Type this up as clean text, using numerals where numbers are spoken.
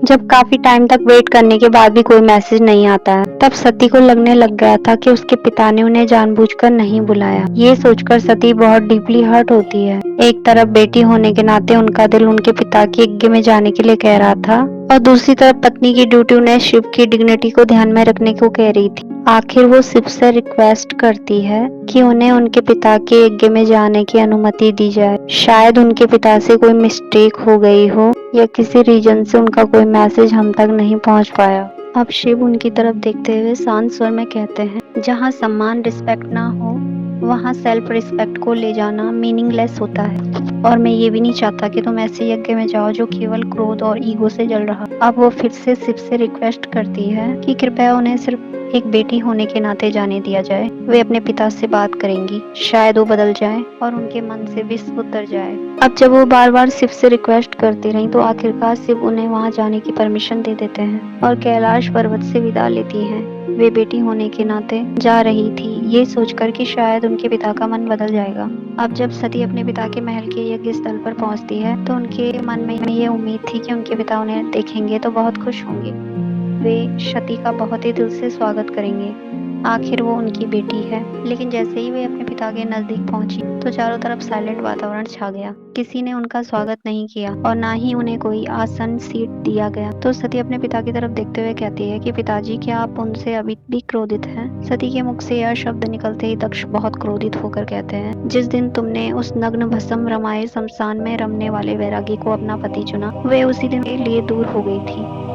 जब काफी टाइम तक वेट करने के बाद भी कोई मैसेज नहीं आता है, तब सती को लगने लग गया था कि उसके पिता ने उन्हें जानबूझकर नहीं बुलाया। ये सोचकर सती बहुत डीपली हर्ट होती है। एक तरफ बेटी होने के नाते उनका दिल उनके पिता की यज्ञ में जाने के लिए कह रहा था, और दूसरी तरफ पत्नी की ड्यूटी उन्हें शिव की डिग्निटी को ध्यान में रखने को कह रही थी। आखिर वो शिव से रिक्वेस्ट करती है कि उन्हें उनके पिता के यज्ञ में जाने की अनुमति दी जाए। शायद उनके पिता से कोई मिस्टेक हो गई हो, या किसी रीजन से उनका कोई मैसेज हम तक नहीं पहुंच पाया। अब शिव उनकी तरफ देखते हुए शांत स्वर में कहते हैं, जहाँ सम्मान रिस्पेक्ट ना हो, वहाँ सेल्फ रिस्पेक्ट को ले जाना मीनिंगलेस होता है। और मैं ये भी नहीं चाहता कि तुम ऐसे यज्ञ में जाओ जो केवल क्रोध और ईगो से जल रहा। अब वो फिर से शिव से रिक्वेस्ट करती है कि कृपया उन्हें सिर्फ एक बेटी होने के नाते जाने दिया जाए। वे अपने पिता से बात करेंगी, शायद वो बदल जाए और उनके मन से विष उतर जाए। अब जब वो बार बार शिव से रिक्वेस्ट करती रही, तो आखिरकार शिव उन्हें वहां जाने की परमिशन दे देते हैं और कैलाश पर्वत से विदा लेती हैं। वे बेटी होने के नाते जा रही थी, ये सोचकर कि शायद उनके पिता का मन बदल जाएगा। अब जब सती अपने पिता के महल के यज्ञ स्थल पर पहुंचती है, तो उनके मन में ये उम्मीद थी कि उनके पिता उन्हें देखेंगे तो बहुत खुश होंगे। वे सती का बहुत ही दिल से स्वागत करेंगे। आखिर वो उनकी बेटी है। लेकिन जैसे ही वे अपने पिता के नजदीक पहुंची, तो चारों तरफ साइलेंट वातावरण छा गया। किसी ने उनका स्वागत नहीं किया और ना ही उन्हें कोई आसन सीट दिया गया। तो सती अपने पिता की तरफ देखते हुए कहती है कि पिताजी, क्या आप उनसे अभी भी क्रोधित हैं? सती के मुख से यह शब्द निकलते ही दक्ष बहुत क्रोधित होकर कहते हैं, जिस दिन तुमने उस नग्न भस्म रमाए शमशान में रमने वाले वैरागी को अपना पति चुना, वे उसी दिन के लिए दूर हो गई थी।